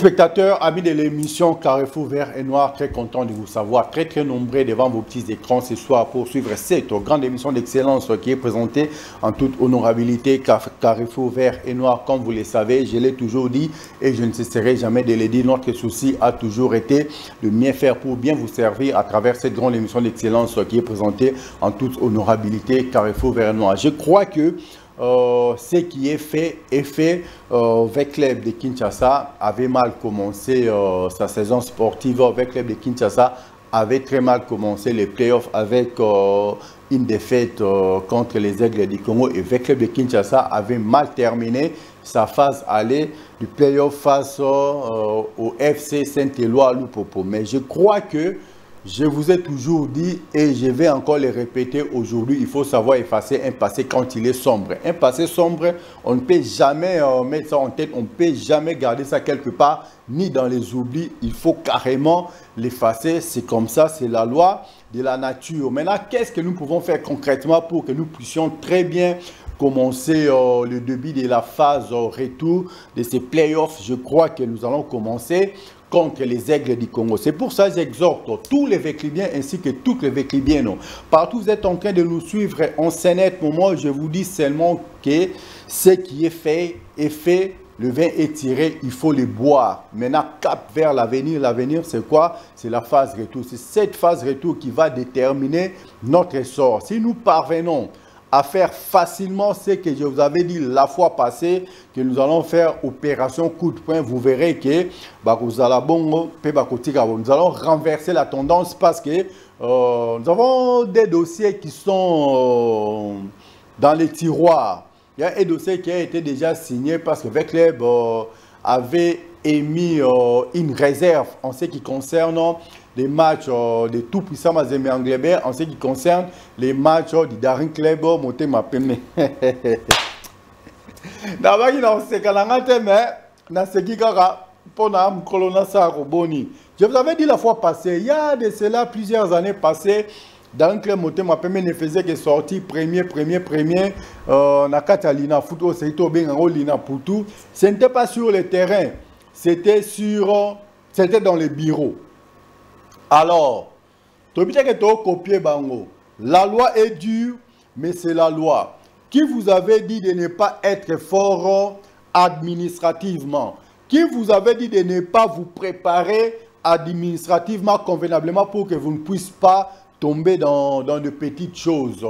Téléspectateurs, amis de l'émission Carrefour Vert et Noir, très content de vous savoir très nombreux devant vos petits écrans ce soir pour suivre cette grande émission d'excellence qui est présentée en toute honorabilité. Carrefour Vert et Noir, comme vous le savez, je l'ai toujours dit et je ne cesserai jamais de le dire. Notre souci a toujours été de bien faire pour bien vous servir à travers cette grande émission d'excellence qui est présentée en toute honorabilité. Carrefour Vert et Noir. Je crois que ce qui est fait avec club de Kinshasa avait mal commencé sa saison sportive. Avec club de Kinshasa avait très mal commencé les playoffs avec une défaite contre les Aigles du Congo, et avec club de Kinshasa avait mal terminé sa phase aller du playoff face au FC Saint-Éloi Lupopo. Mais je crois que je vous ai toujours dit et je vais encore le répéter aujourd'hui, il faut savoir effacer un passé quand il est sombre. Un passé sombre, on ne peut jamais mettre ça en tête, on ne peut jamais garder ça quelque part, ni dans les oublis. Il faut carrément l'effacer, c'est comme ça, c'est la loi de la nature. Maintenant, qu'est-ce que nous pouvons faire concrètement pour que nous puissions très bien commencer le début de la phase retour de ces playoffs? Je crois que nous allons commencer contre les Aigles du Congo. C'est pour ça que j'exhorte tous les Véclibiens ainsi que toutes les Véclibiennes. Partout vous êtes en train de nous suivre en scénette, moi je vous dis seulement que ce qui est fait est fait. Le vin est tiré, il faut le boire. Maintenant, cap vers l'avenir. L'avenir, c'est quoi? C'est la phase retour. C'est cette phase retour qui va déterminer notre sort. Si nous parvenons à faire facilement ce que je vous avais dit la fois passée, que nous allons faire opération coup de poing, vous verrez que nous allons renverser la tendance parce que nous avons des dossiers qui sont dans les tiroirs. Il y a un dossier qui a été déjà signé parce que Vecleb avait émis une réserve en ce qui concerne les matchs de tout puissant Mazembe Anglebert, en ce qui concerne les matchs du Daring Club monté ma peme. D'abord, il y a je vous avais dit la fois passée, il y a de cela plusieurs années passées, Daring Club monté ma peme ne faisait que sortir premier, na Catalina football, c'était bien en Lina pour tout. Ce n'était pas sur le terrain, c'était dans les bureaux. Alors, la loi est dure, mais c'est la loi. Qui vous avait dit de ne pas être fort administrativement? Qui vous avait dit de ne pas vous préparer administrativement convenablement pour que vous ne puissiez pas tomber dans de petites choses?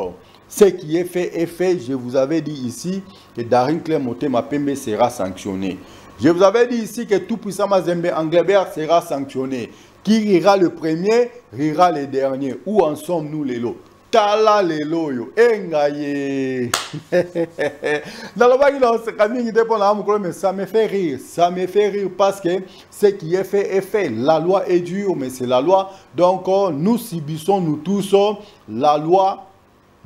Ce qui est fait, je vous avais dit ici que Daring Club Motema Pembe sera sanctionné. Je vous avais dit ici que tout puissant Mazembe Anglebert sera sanctionné. Qui rira le premier, rira le dernier. Où en sommes-nous les lots? Tala les lots yo. Engaye. Mais ça me fait rire. Ça me fait rire parce que ce qui est fait est fait. La loi est dure, mais c'est la loi. Donc nous subissons, nous tous, la loi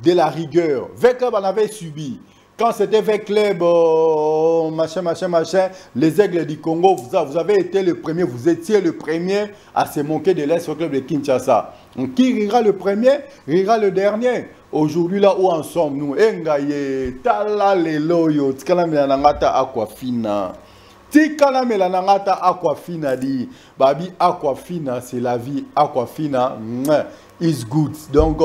de la rigueur. Vecleb en avait subi. Quand c'était Vecleb, machin, les Aigles du Congo, vous avez été le premier, vous étiez le premier à se moquer de l'Est au club de Kinshasa. Donc, qui rira le premier, rira le dernier. Aujourd'hui, là où en sommes-nous? Engaye, tala leloyo, tikala melanangata aquafina. Tikala melanangata aquafina di. Babi aquafina, c'est la vie. Aquafina, is good. Donc,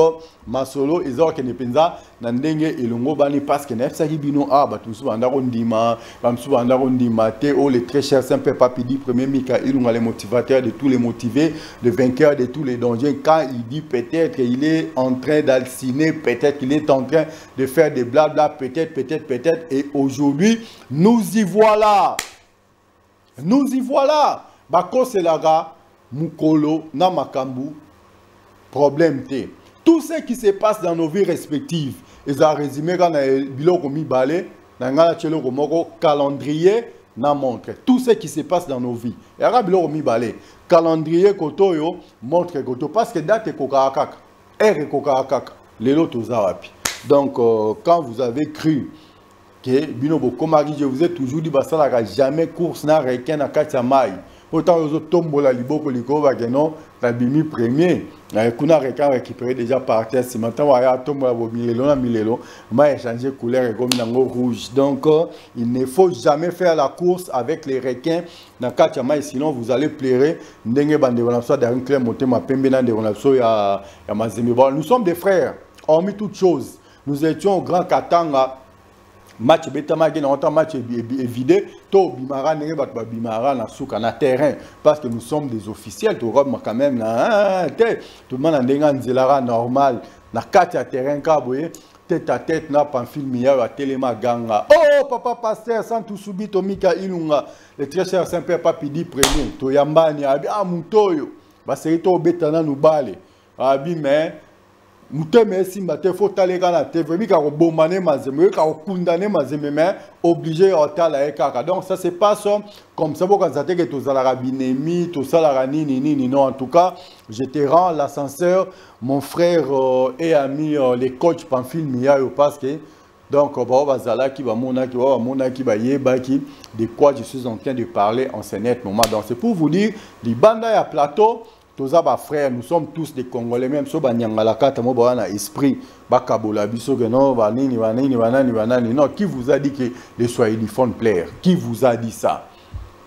masolo, ils ont qu'une penza, n'andenge ilongo bani parce que n'efsa hibino batusu bandarondima, bamsu bandarondima te oh les très chers simple papidi premier Mika ilonga les motivateurs de tous les motivés, le vainqueur de tous les dangers. Quand il dit peut-être qu'il est en train d'halluciner, peut-être qu'il est en train de faire des blabla, peut-être, et aujourd'hui nous y voilà. Nous y voilà. Bako selaga mukolo na makambu. Problème T. Tout ce qui se passe dans nos vies respectives, ils ont résumé quand biloko mi balé, dans le calendrier na montre tout ce qui se passe dans nos vies. Et alors biloko mi balé, calendrier koto yo montre koto parce que date kokakaka, er kokakaka, les lotos zarapi. Donc quand vous avez cru que binobo komari, je vous ai toujours dit basala jamais course na requin na katamai. Autant aux autres tombent la liboko likova non la bimi premier. Kuna rekan récupéré déjà par terre. Si maintenant on a tombe la milelo, m'a échangé couleur et comme nango rouge. Donc il ne faut jamais faire la course avec les requins dans Kachama, sinon vous allez pleurer. Ndenge bande on a soit dans clair monter ma pembe dans on a soit ya mazemi. Nous sommes des frères. Hormis toute chose, nous étions au Grand Katanga. Match betama qui n'a match évidé to bimara nenge bat bimara na souka na terrain parce que nous sommes des officiels to rob quand même na tout le monde a ndenga nzelara normal na kati ya terrain ka boye tête à tête na pamphile miya ya telema ganga oh papa pasteur sans tout subit to mika ilunga le très cher Saint-Père Papidi premier to yambani abi amutoyo ba seri to betana nu bale abi mais Mouteme si matin faut aller dans la TV, mais quand on bombarde mazeme, quand on condamne mazeme, mais obligé à aller à l'écart. Donc ça c'est pas ça comme ça pour quand ça que tout ça la rabinemi, tout ça la ranini non en tout cas, je te rends l'ascenseur, mon frère et ami les coachs Pamphile Miya parce que donc bazala qui va mona qui va yeba qui de quoi je suis en train de parler en ce net moment. Donc c'est pour vous dire, les bandes à plateau. Tous les frères, nous sommes tous des Congolais, même si nous avons un esprit, non, qui vous a dit que les Swahili font plaire? Qui vous a dit ça?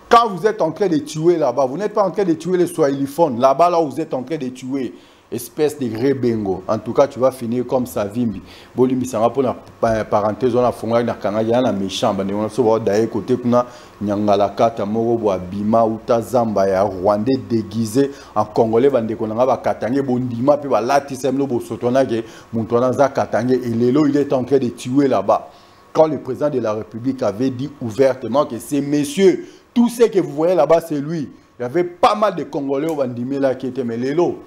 Quand vous êtes en train de tuer là-bas, vous n'êtes pas en train de tuer les Swahiliphones. Là-bas, là où vous êtes en train de tuer, espèce de rebengo. En tout cas, tu vas finir comme ça, Vimbi. Bolimbi, ça va pour la parenthèse, on a fondé dans Kanaya, méchant. On a souvent d'ailleurs côté kuna Nyangalaka, Tamoro, Bima, Uta Zamba, ya Rwandais déguisé en Congolais, bande qu'on a Katangé, Bondima, puis Lati Semlo, Bosotona, Montona Katangé, et Lélo, il est en train de tuer là-bas. Quand le président de la République avait dit ouvertement que ces messieurs, tous ceux que vous voyez là-bas, c'est lui. Il y avait pas mal de Congolais au Bandimé là qui étaient, mais Lélo.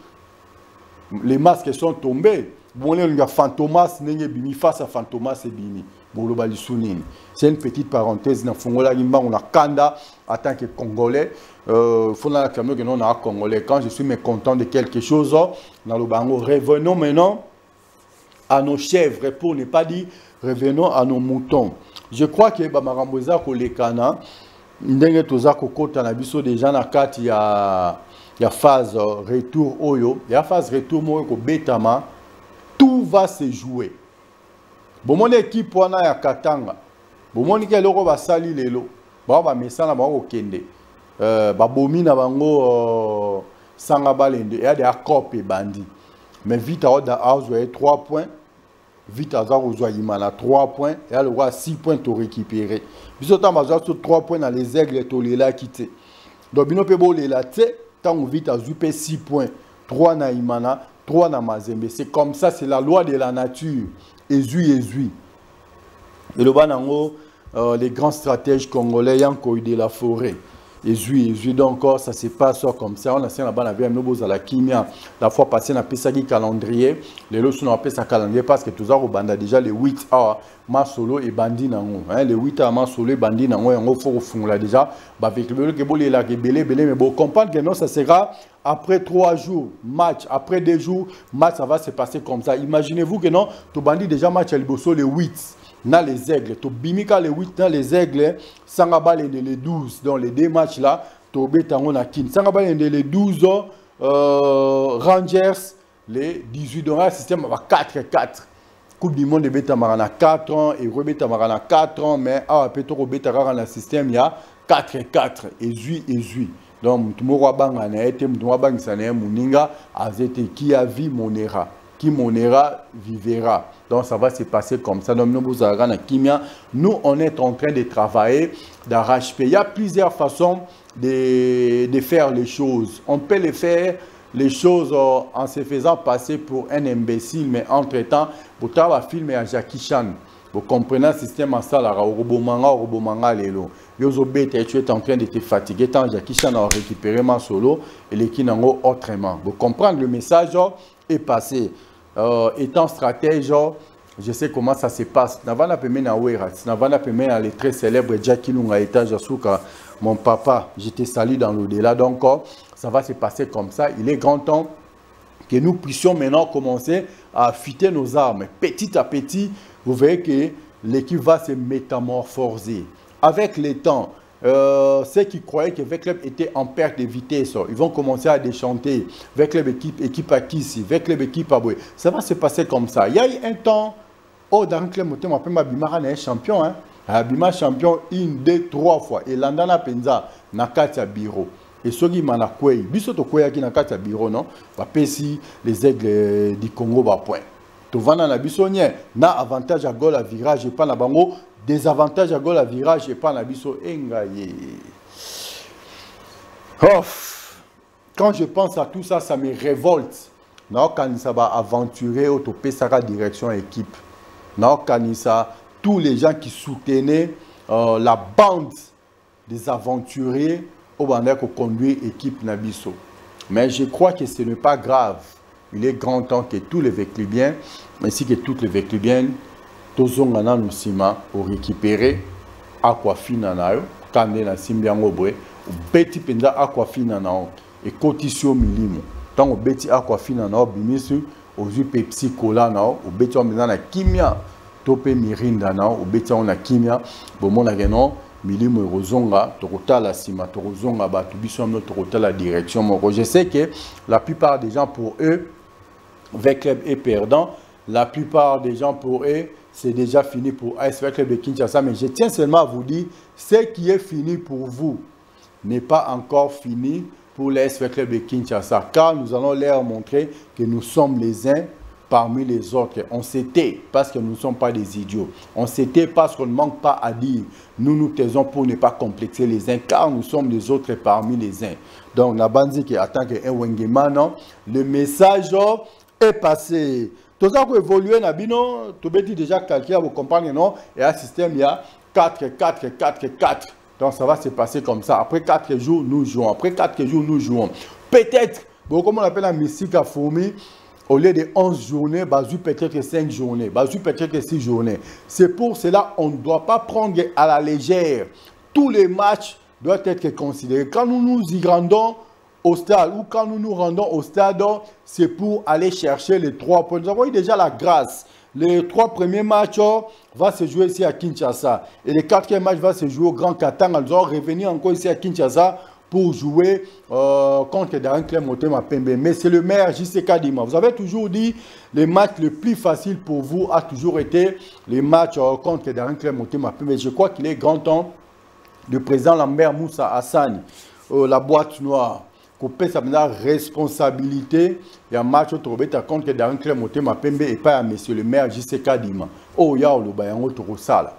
Les masques sont tombés. Bon, il y a Fantomas, Bimi face à Fantomas et Bimi. C'est une petite parenthèse. On a Kanda en tant que Congolais. Il faut que nous sommes Congolais. Quand je suis mécontent de quelque chose, revenons maintenant à nos chèvres, pour ne pas dire revenons à nos moutons. Je crois que Bamaramboza Kolekana, ndenge toza kokota na biso déjà na kati ya phase retour oyo, ya phase retour moyo ko betama, tout va se jouer. Bon équipe wana ya Katanga. Bon ke loko ba sali lelo. Ba mesana ba ko kende. Ba bomi na bango sanga balende ya de akope bandi. Mais vite à house 3 points. Vite à Zaro Zoyimana 3 points et alors 6 points to récupérer. Bisotan baza sur 3 points dans les aigles to lela quitté. Donc bino pebo lela té tant vite à Zupe 6 points, 3 na Imana, 3 na Mazembe. C'est comme ça, c'est la loi de la nature. Ezui. Et le banango les grands stratèges congolais yanko de la forêt. Ezui donc ça se passe comme ça. On a la banane avec nous à la kimia. La fois passée on a fait ça calendrier. Les lots on a fait ça calendrier parce que tous les banda déjà les 8 heures ma solo et bandi nango. Les 8 heures ma solo et bandi nango et on faut fondre déjà. Avec le que bolé là que belé mais bon comprendre que non ça sera après 3 jours match, après 2 jours match ça va se passer comme ça. Imaginez-vous que non tout bandi déjà match à Liboso les 8. Dans les aigles, tu bimika les 8 dans les aigles, Sangabal et les 12 dans les 2 matchs là, tu bétangon à Kin. Sangabal et les 12 Rangers, les 18 dans le système 4-4. Coupe du monde de Bétamarana 4 ans et Rebétamarana 4 ans, mais à Petro Bétarara dans le système, il y a 4-4. Ezui. Donc, tu m'auras bangana, tu m'auras bangana, Mouninga, Azete, qui a vu Monera. Qui monera, vivra. Donc ça va se passer comme ça. Donc nous, on est en train de travailler, d'arracher. Il y a plusieurs façons de faire les choses. On peut les faire, les choses en se faisant passer pour un imbécile, mais entre-temps, pour travailler filmer à Jackie Chan. Vous comprenez le système en salle, Robomanga, Lelo. Tu es en train de te fatiguer, tant Jackie Chan a récupéré ma solo et les Kinango autrement. Vous comprenez le message est passé. Étant stratège, je sais comment ça se passe. Navana Pemena Wera, Navana Pemena, les très célèbres Jackie Lunga étage Asuka, mon papa, j'étais sali dans l'au-delà. Donc, ça va se passer comme ça. Il est grand temps que nous puissions maintenant commencer à affûter nos armes. Petit à petit, vous verrez que l'équipe va se métamorphoser. Avec le temps, ceux qui croyaient que V-Club était en perte de vitesse, ils vont commencer à déchanter. V-Club équipe à Kissi, V-Club équipe à Boué. Ça va se passer comme ça. Il y a eu un temps, dans le club, on appelle Abimara un champion. Hein? Abima champion 1, 2, 3 fois. Et Landana Penza, Nakatia Biro. Et ceux qui m'en a quoi, Bisoto Koya qui Nakatia Biro, non? Pesi les aigles du Congo, point. Tovana na bisonien, na avantage à goal à virage et pas na bango. Désavantage à goal à virage et pas na biso engaye. Quand je pense à tout ça, ça me révolte. Non, quand ça va aventurer au Pesara direction équipe. Non, quand ça, tous les gens qui soutenaient la bande des aventuriers au bandit qui conduit équipe Nabiso. Mais je crois que ce n'est pas grave. Il est grand temps que tous les Véclubiens, ainsi que toutes les Véclubiennes, tous ont un ciment pour récupérer Aquafina Nayo, Kande na Simbiango Bwe, ou Beti Penda Aquafina Nao, et Cotisio Milimo. Tant au Beti Aquafina Nao, Bimisu, aux Pepsi Cola Nao, ou Beti on na Kimia, Tope Mirinda Nao, ou Beti on a Kimia, bon na genon, Milimo et Rozonga, Torota la Sima, Torozonga, Batubiso, Torota la direction. Je sais que la plupart des gens pour eux, V-Club est perdant. La plupart des gens pour eux, c'est déjà fini pour AS V-Club de Kinshasa. Mais je tiens seulement à vous dire, ce qui est fini pour vous n'est pas encore fini pour l'AS V-Club de Kinshasa. Car nous allons leur montrer que nous sommes les uns parmi les autres. On s'était parce que nous ne sommes pas des idiots. On s'était parce qu'on ne manque pas à dire. Nous nous taisons pour ne pas complexer les uns, car nous sommes les autres parmi les uns. Donc, la bande dit qu'attend que un le message est passé. Tout ça qui évolue, tu peux déjà calculer, vous comprenez, non? Et un système, il y a 4, 4, 4, 4. Donc, ça va se passer comme ça. Après 4 jours, nous jouons. Après 4 jours, nous jouons. Peut-être, comme on appelle la mystique à fourmi, au lieu de 11 journées, basu peut-être 5 journées, basu peut-être 6 journées. C'est pour cela qu'on ne doit pas prendre à la légère. Tous les matchs doivent être considérés. Quand nous nous y rendons au stade ou quand nous nous rendons au stade, c'est pour aller chercher les 3 points. Nous avons eu déjà la grâce. Les 3 premiers matchs vont se jouer ici à Kinshasa. Et le 4e match va se jouer au Grand Katanga. Nous allons revenir encore ici à Kinshasa pour jouer contre Darren Clem Motema Pembe. Mais c'est le maire JC Kadima. Vous avez toujours dit le match le plus facile pour vous a toujours été les matchs contre Darren Clem Motema Pembe. Je crois qu'il est grand temps de président Lambert Moussa Hassan, la boîte noire, qu'on paie sa responsabilité. Il y a un match contre Darren Clem Motema Pembe et pas à monsieur le maire JC Kadima. Oh, ya le bayango torosala.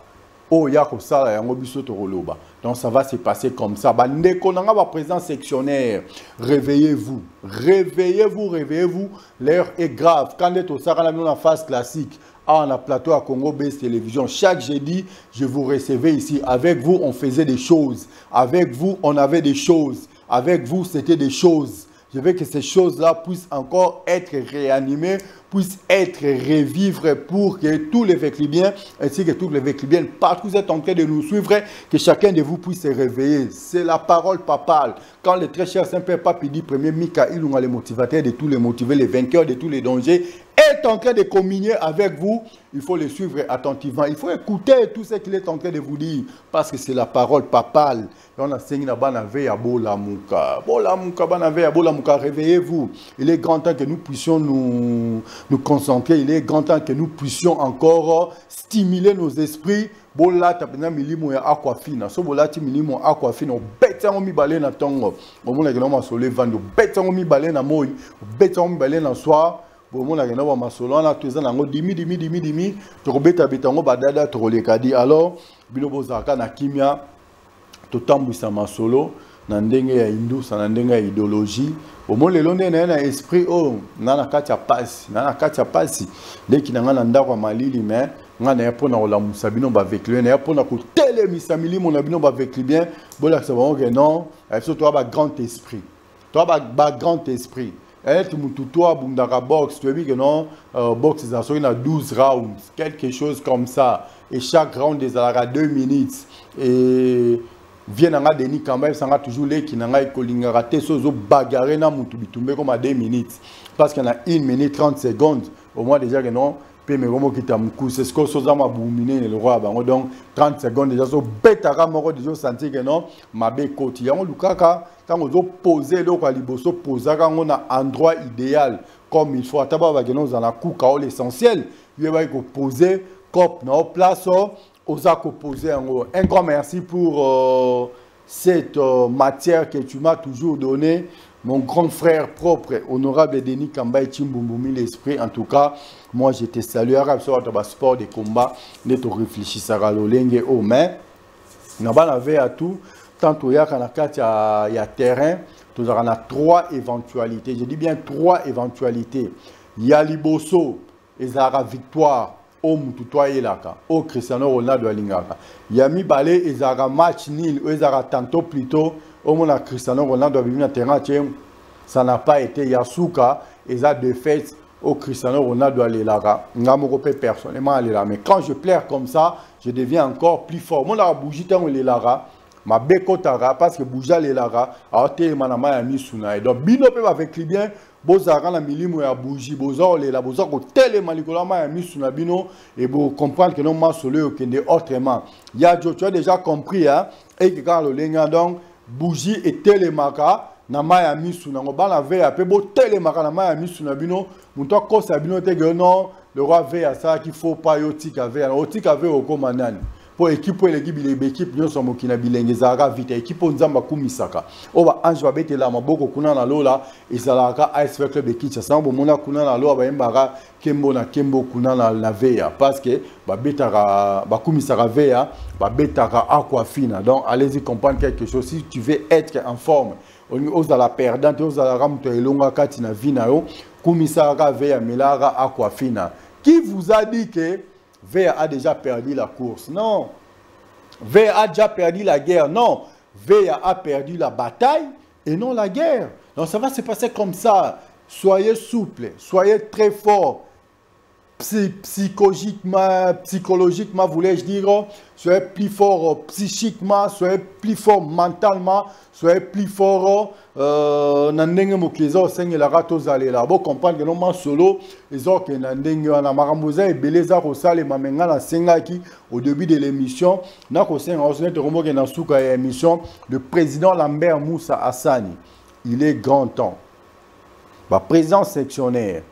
Oh, ya kosala yango biso toroloba. Donc ça va se passer comme ça. Ndeko nanga ba président sectionnaire, réveillez-vous. Réveillez-vous, réveillez-vous. L'heure est grave. Quand est au Sahara la phase classique, on a plateau à Congo Base Télévision. Chaque jeudi, je vous recevais ici. Avec vous, on faisait des choses. Avec vous, on avait des choses. Avec vous, c'était des choses. Je veux que ces choses-là puissent encore être réanimées, puissent être revivre pour que tous les Véclubiens, ainsi que toutes les Véclubiennes, partout vous êtes en train de nous suivre, que chacun de vous puisse se réveiller. C'est la parole papale. Quand le très cher Saint-Père Papi dit, premier Michael, on a les motivateurs de tous les motivés, les vainqueurs de tous les dangers, est en train de communier avec vous, il faut le suivre attentivement. Il faut écouter tout ce qu'il est en train de vous dire, parce que c'est la parole papale. Et on a saigné la banave à Bolamuka. Bolamuka, banave à Bolamuka, réveillez-vous. Il est grand temps que nous puissions nous concentrer. Il est grand temps que nous puissions encore stimuler nos esprits. Bola tapena milimo ya aquafina. So bola ti milimo aquafina. Beta ngo mi balé na tongo. Bomona ke no masole vando. Beta ngo mi balé na moi. Beta ngo mi balé na soir. Bomona ke no masolo na tuza na ngo dimi. To beta beta ngo badada to lekadi. Alors bino bozaka na kimia. Totambwisa masolo na ndenge ya hindusa na ndenge ya idéologie omo lelo ndene na esprit na kati ya pasi deki na ngana ndako malili mais ngana ya pona olamusa bino ba vekli na ya pona ko telemisa milimo na bino ba vekli bien bola ça va que non surtout toi ba grand esprit tu mututoa bundaka box tu dis que non box ça soit na 12 rounds quelque chose comme ça et chaque round des à 2 minutes et viens à Denis quand même, ça va toujours les qui n'ont pas raté sozo bagarre na mutu bitumbe comme à 2 minutes parce qu'il y en a 1 minute 30 secondes au moins déjà que non Puis mais comment quitter mon coup, c'est ce que ça m'a bouminer le roi donc 30 secondes déjà so betara moko déjà senti que non ma be côté yango lukaka quand on poser le quoi liboso poser quand on a endroit idéal comme il faut ataba ba geno dans la coup ka l'essentiel il va ko poser cop na place osa ko poser un grand merci pour cette matière que tu m'as toujours donné. Mon grand frère propre, honorable Denis Kambaye Chimboumoumi, l'esprit, en tout cas, moi je te salue. Arabe sur le sport de combat, ne te réfléchis à l'olenge au mais, n'a pas lavé à tout. Tant qu'il y a terrain, il y a 3 éventualités. Je dis bien 3 éventualités. Il y a Liboso, et Zara victoire, au Moutoua et Laka, au Cristiano Ronaldo Alingaka. Il y a Mibale, et Zara match nil, et Zara tantôt plutôt. Au moins, Cristiano Ronaldo a vu un terrain, ça n'a pas été Yasuka, et ça de fait au Cristiano Ronaldo à l'Elara. Je ne personnellement à l'Elara. Mais quand je plaire comme ça, je deviens encore plus fort. Moi, je bougie dans l'Elara, ma bécotara, parce que bouger à l'Elara, alors tu es manama à Misuna. Donc, bino peut avec les biens, bozara na milimu ya bougie, bozor l'Elara, bozor ko télé malikolama à Misuna bino, et vous comprendre que non, ma solo okende autrement. Il y a, tu as déjà compris, hein, et que quand le lenga donc, bougie et télémaka na maya misu na ngobala veya pe bo télémaka na maya misu na bino muto ko sa bino te non le roi veya ça qu'il faut pas yotika veya otika veya okomanani pour équipe l'équipe nyo somo kina bilenge zaka vite équipe nzamba kumisaka oba ange ba betela maboko kuna na lola ezalaka AS Club Ekicha sambo mona kuna na lola ba embara kembo na kembo kuna na veya parce que ba betaka ba kumisaka veya ba betaka aquafina donc allez-y comprendre quelque chose si tu veux être en forme aux à la perdante aux à la ramto elonga kati na vina yo kumisaka veya melara aquafina qui vous a dit que VA a déjà perdu la course. Non. VA a déjà perdu la guerre. Non. VA a perdu la bataille et non la guerre. Donc ça va se passer comme ça. Soyez souple, soyez très fort. Psychologiquement, voulais-je dire, soyez plus fort psychiquement, soyez plus fort mentalement, soyez plus fort nandenge mokezo senge la rato zale la bo comprendre que non solo ezo que nandenge na maramuza et beleza ko sale mamenga na sengaki au début de l'émission na ko senga osne te romo ke na suka émission le président Lambert Moussa Hassani. Il est grand temps. Ba président sectionnaire,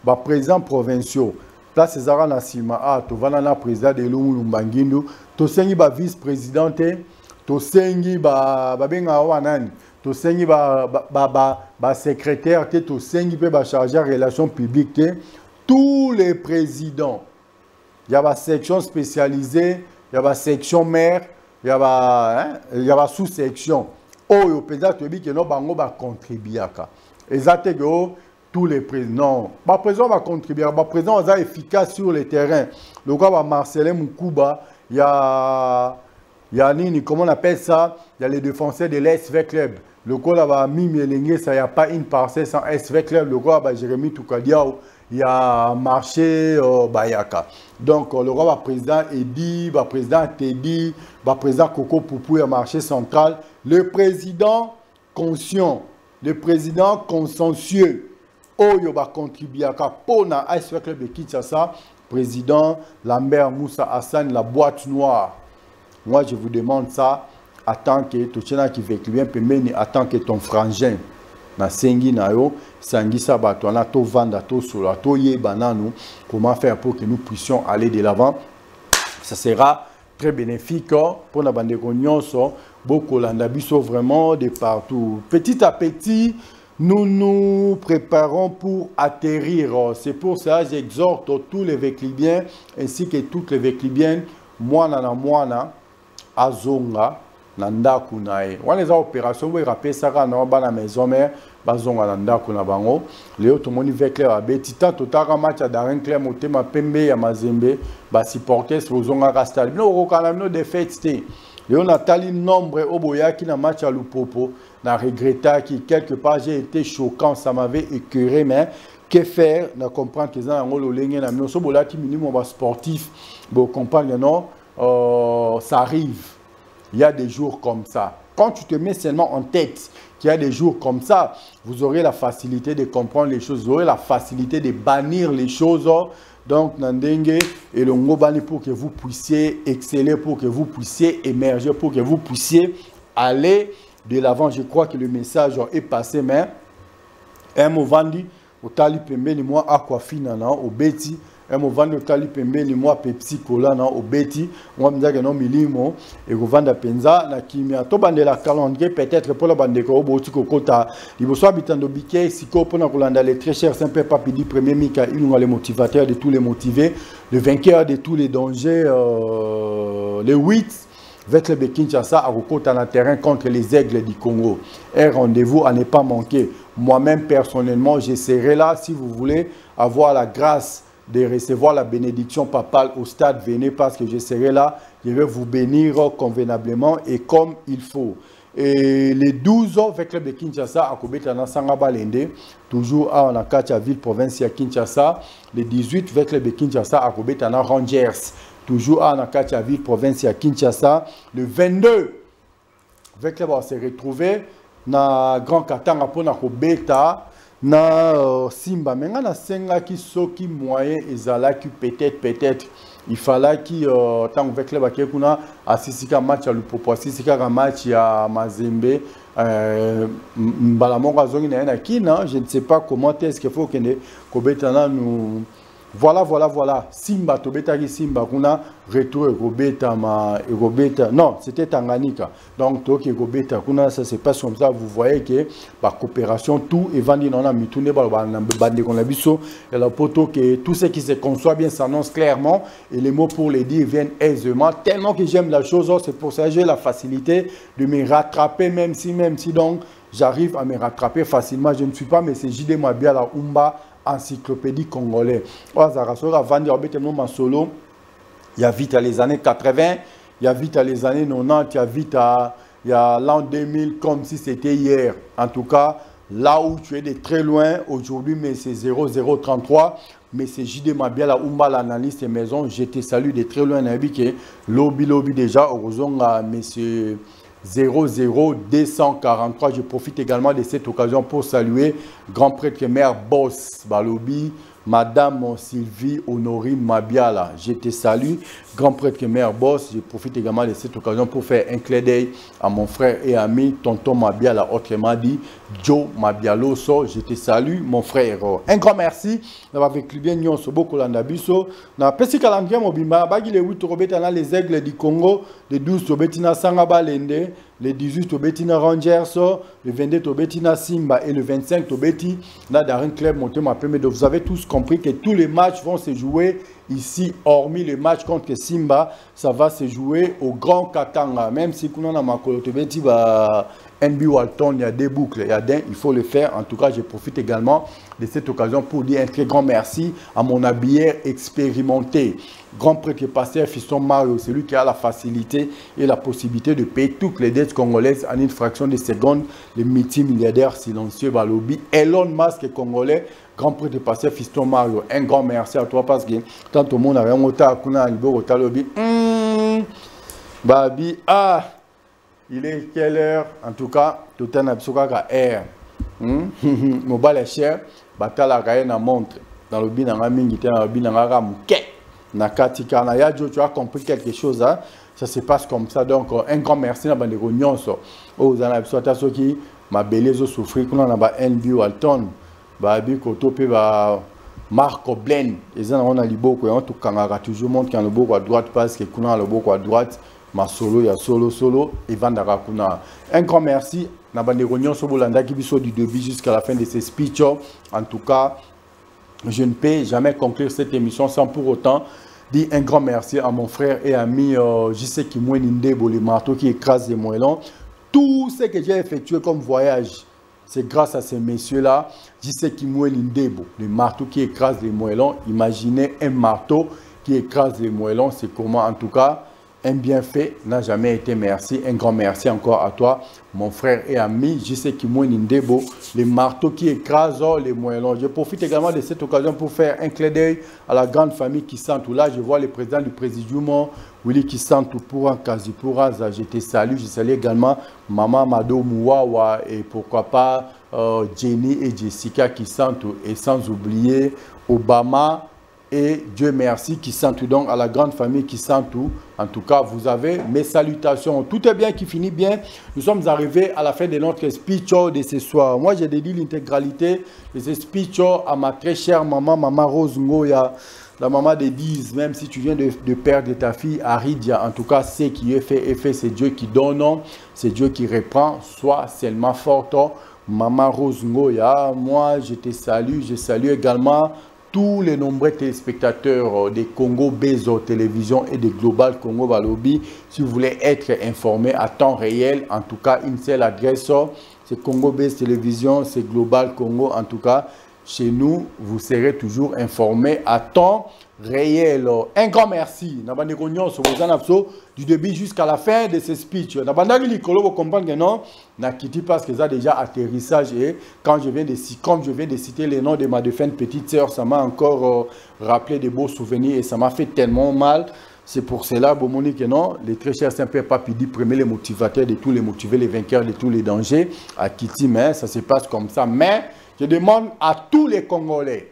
ba président provinciaux place Zara Nassima, tu vas na président de Lumbangindu, tu sengi ba vice-présidente, tu sengi ba benga wanani, tu sengi ba secrétaire, tu sengi ba chargé de relations publiques, tous les présidents. Il y a une section spécialisée, il y a une section maire, il y a une sous-section. Oh, le président te dit que non, bango va contribuer à ça. Exactement. Tous les présidents. Le président va contribuer. Le président va être efficace sur le terrain. Le gars va Marcelin Moukouba. Il y a Nini, comment on appelle ça? Il y a les défenseurs de l'SV Club. Le gars va Mimi Elengue, ça n'y a pas une parcelle sans SV Club. Le gars va Jérémy Toukadiao. Il y a marché Bayaka. Donc, le roi va président Edi, va président Teddy, va président Coco Poupou, il y a marché central. Le président conscient, le président consensueux. Oyo va contribuer à Pona AS Club de Kinshasa, président Lambert Moussa Hassan, la boîte noire. Moi, je vous demande ça en tant que Tochena qui veut bien en tant que ton frangin. Na sengi na yo, sangi sabato, na to vanda, to solo, to ye banano. Comment faire pour que nous puissions aller de l'avant? Ça sera très bénéfique pour la bande de beaucoup l'andabiso vraiment de partout. Petit à petit. Nous nous préparons pour atterrir. C'est pour ça que j'exhorte tous les Véclibiens ainsi que toutes les Véclibiennes, moana, azonga, nanda kunae. On les a opérations, vous rappelez ça, on va la maison mère, bazonga nanda kuna bango. Léo tout le monde veut clair à Bétitan, tout à match à Darren Claire, Motema Pembe, à Mazembe, bas supporter, Rozonga Rastal. Nous, on a nos défaites. Léo Nathalie nombre au boya qui n'a match à Lupopo. Na regretta qui quelque part j'ai été choquant, ça m'avait écœuré, mais que faire? Na comprendre que ça en le lengue na so bolati minimum sportif, bon comprendre non, ça arrive. Il y a des jours comme ça. Quand tu te mets seulement en tête qu'il y a des jours comme ça, vous aurez la facilité de comprendre les choses, vous aurez la facilité de bannir les choses Donc, Nandenge et le Ngobani pour que vous puissiez exceller, pour que vous puissiez émerger, pour que vous puissiez aller de l'avant. Je crois que le message est passé, mais un mot vendu, au tali pembeni moi aquafina na au beti, un mot vendu au tali pembeni moi Pepsi Cola na au beti, moi me dire que non milimo et vous vendez penza na kimia to bande la calendrier peut-être pour la bande ko boti ko kota, il vous soit habitant de biké siko pour na kolanda les très chers simple papidi premier Mika, il nous les motivateurs de tous les motivés, le vainqueur de tous les dangers, les 8 avec le Kinshasa à Rokota dans le terrain contre les Aigles du Congo. Un rendez-vous à ne pas manquer. Moi-même, personnellement, je serai là. Si vous voulez avoir la grâce de recevoir la bénédiction papale au stade, venez parce que je serai là. Je vais vous bénir convenablement et comme il faut. Et les 12 ans avec le Kinshasa à Kobetana Sangabalende, toujours à Nakacha ville province à Kinshasa. Les 18 avec le Kinshasa à Kobetana Rangers. Toujours à Nakacha ville province à Kinshasa. Le 22, avec le va se retrouver na Grand Katanga pour na Kobeta na Simba. Mais na senga qui soki moyen ezalaki peut-être il fallait qu'il tant avec le baké kuna assisika match à Lupopo, assisika match à Mazembe. Mbalamoko azongi na kina, je ne sais pas comment est-ce qu'il faut que Kobeta nous. Voilà. Simba, Tobetaki Simba, kuna retour Robeta, non, c'était Tanganyika. Donc, Toki Robeta, kuna, ça se passe comme ça. Vous voyez que la coopération, tout est vendu dans la mitoune, et la poto que tout ce qui se conçoit bien s'annonce clairement et les mots pour les dire viennent aisément. Tellement que j'aime la chose, c'est pour ça que j'ai la facilité de me rattraper, même si donc j'arrive à me rattraper facilement. Je ne suis pas, mais c'est JD Mabia la Umba. Encyclopédie congolais. Solo, il y a vite à les années 80, il y a vite à les années 90, il y a vite à l'an 2000 comme si c'était hier. En tout cas, là où tu es de très loin aujourd'hui, mais c'est 0033. Mais c'est JD Mabia la Umba l'analyste maison. Je te salue de très loin. Lobby déjà. Heureusement, monsieur 00243. Je profite également de cette occasion pour saluer grand prêtre mère Boss Balobi, Madame Sylvie Honorine Mabiala. Je te salue, grand prêtre mère Boss. Je profite également de cette occasion pour faire un clin d'œil à mon frère et ami Tonton Mabiala, autrement dit Joe Mabialoso. Je te salue, mon frère. Un grand merci d'avoir vécu bien Nyon Sobo Kolanda Biso. Na pesi calendrier mobimba, bagi les 8 robetana les Aigles du Congo, les 12 Tobetina Sangabalende, les 18 Tobetina Rangers, le 22 Tobetina Simba et le 25 Tobeti. Là, dans un club monté ma première. Vous avez tous compris que tous les matchs vont se jouer ici, hormis le match contre Simba, ça va se jouer au Grand Katanga. Même si on a ma Tobeti va NB Walton, il y a des boucles, il faut le faire. En tout cas, je profite également de cette occasion pour dire un très grand merci à mon habilleur expérimenté, grand prêtre pasteur Fiston Mario, celui qui a la facilité et la possibilité de payer toutes les dettes congolaises en une fraction de seconde, le multimilliardaire silencieux Balobi, Elon Musk congolais, grand prêtre pasteur Fiston Mario. Un grand merci à toi parce que tant tout le monde a rien Talobi. Babi, il est quelle heure? En tout cas, tout un absoka air. Mobile est cher. Batala na montre. Dans le binanga mingité, dans le binanga mouké. Nakatika na ya, tu as compris quelque chose, hein? Ça se passe comme ça. Donc, un grand merci à bande réunion. Aux anabsota qui ma belle souffrir. Qu'on a ba NB Walton. Babi kotope ba Marco Blen. Et on a liboko. On tout kangara toujours montre quand le boko à droite parce que qu'on a le boko à droite. Ma solo, il y a solo, et Vandarakuna. Un grand merci. Nabande Rognon Sobolanda qui biso du début jusqu'à la fin de ces speeches. En tout cas, je ne peux jamais conclure cette émission sans pour autant dire un grand merci à mon frère et ami JC Kimwen Ndebo, le marteau qui écrase les moellons. Tout ce que j'ai effectué comme voyage, c'est grâce à ces messieurs-là. JC Kimwen Ndebo, le marteau qui écrase les moellons. Imaginez un marteau qui écrase les moellons, c'est comment en tout cas. Un bienfait n'a jamais été merci. Un grand merci encore à toi, mon frère et ami. Je sais qu'il m'a Ndebo, les marteaux qui écrasent les moellons. Je profite également de cette occasion pour faire un clin d'œil à la grande famille Kisantou. Là, je vois le président du présidium, Willy Kisantou pour un Kazipura. Je te salue. Je salue également Maman Mado Mouawa et pourquoi pas Jenny et Jessica Kisantou. Et sans oublier Obama Et Dieu merci, qui sent tout, donc à la grande famille qui sent tout. En tout cas, vous avez mes salutations. Tout est bien qui finit bien. Nous sommes arrivés à la fin de notre speech de ce soir. Moi, j'ai dédié l'intégralité de ce speech à ma très chère maman, Maman Rose Ngoya, la maman de 10, même si tu viens de perdre ta fille, Aridia. En tout cas, ce qui est fait, c'est Dieu qui donne, c'est Dieu qui reprend. Sois seulement forte, Maman Rose Ngoya. Moi, je te salue. Je salue également tous les nombreux téléspectateurs des Congo Bezo Télévision et de Global Congo Balobi. Si vous voulez être informé à temps réel, en tout cas, une seule adresse, c'est Congo Bezo Télévision, c'est Global Congo. En tout cas, chez nous, vous serez toujours informé à temps réel. Un grand merci. Du début jusqu'à la fin de ce speech. Vous comprenez que non, parce que ça a déjà atterrissage. Et comme je viens de citer les noms de ma défunte petite sœur, ça m'a encore rappelé de beaux souvenirs et ça m'a fait tellement mal. C'est pour cela, que non, les très chers Saint-Père Papidi, premier les motivateurs de tous les motivés, les vainqueurs de tous les dangers, à Kitty, mais ça se passe comme ça. Mais je demande à tous les Congolais,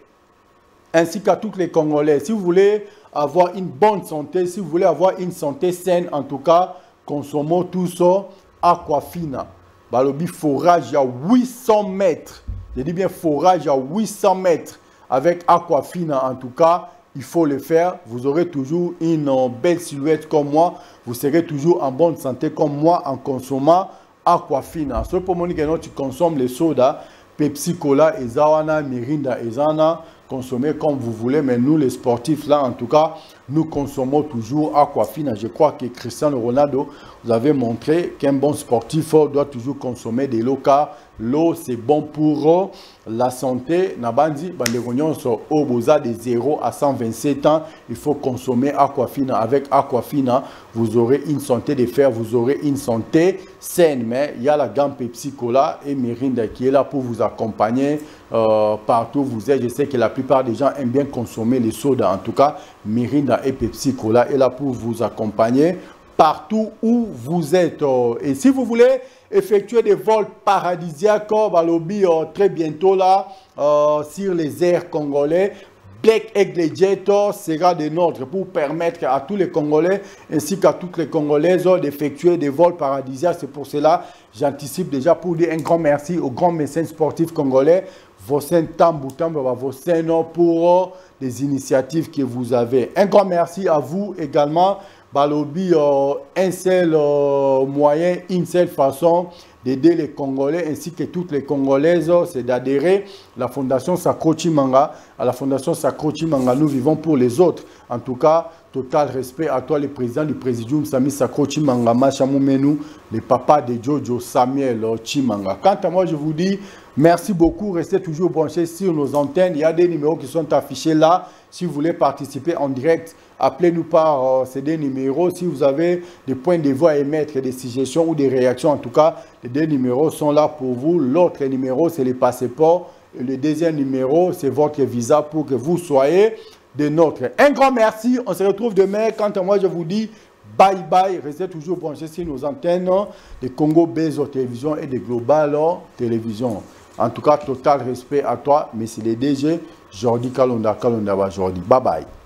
ainsi qu'à tous les Congolais, si vous voulez avoir une bonne santé, si vous voulez avoir une santé saine, en tout cas, consommons tout ça, Aquafina. Balobi forage à 800 mètres. Je dis bien forage à 800 mètres avec Aquafina, en tout cas, il faut le faire. Vous aurez toujours une belle silhouette comme moi. Vous serez toujours en bonne santé comme moi en consommant Aquafina. Ce pour moi, tu consommes les sodas, Pepsi Cola, Ezawana, Mirinda, Ezana, consommez comme vous voulez, mais nous les sportifs là, en tout cas, nous consommons toujours Aquafina. Je crois que Cristiano Ronaldo vous avez montré qu'un bon sportif doit toujours consommer de l'eau, car l'eau c'est bon pour la santé. Nabandi, au boza de 0 à 127 ans, il faut consommer Aquafina. Avec Aquafina, vous aurez une santé de fer, vous aurez une santé saine. Mais il y a la gamme Pepsi Cola et Mirinda qui est là pour vous accompagner partout où vous êtes. Je sais que la plupart des gens aiment bien consommer les sodas. En tout cas, Mirinda et Pepsi Cola est là pour vous accompagner partout où vous êtes. Et si vous voulez effectuer des vols paradisiaques, Balobi, très bientôt là, sur les airs congolais, Black Eagle Jet sera des nôtres pour permettre à tous les Congolais ainsi qu'à toutes les Congolaises d'effectuer des vols paradisiaques. C'est pour cela j'anticipe déjà pour dire un grand merci aux grands mécènes sportifs congolais, vos pour les initiatives que vous avez. Un grand merci à vous également. Balobi, un seul moyen, une seule façon d'aider les Congolais ainsi que toutes les Congolaises, c'est d'adhérer à la Fondation Sacro Chimanga. À la Fondation Sacro Chimanga, nous vivons pour les autres. En tout cas, total respect à toi, le président du Présidium, Sami Sacro Chimanga, Machamou Menou, le papa de Jojo Samuel Chimanga. Quant à moi, je vous dis merci beaucoup. Restez toujours branchés sur nos antennes. Il y a des numéros qui sont affichés là. Si vous voulez participer en direct, appelez-nous par ces deux numéros. Si vous avez des points de voix à émettre, des suggestions ou des réactions, en tout cas, les deux numéros sont là pour vous. L'autre numéro, c'est les passeports. Et le deuxième numéro, c'est votre visa pour que vous soyez des nôtres. Un grand merci. On se retrouve demain. Quant à moi, je vous dis bye bye. Restez toujours branchés sur nos antennes de Congo Bezo Télévision et de Global Télévision. En tout cas, total respect à toi. Mais c'est les DG. Jordi Kalonda Jordi. Bye bye.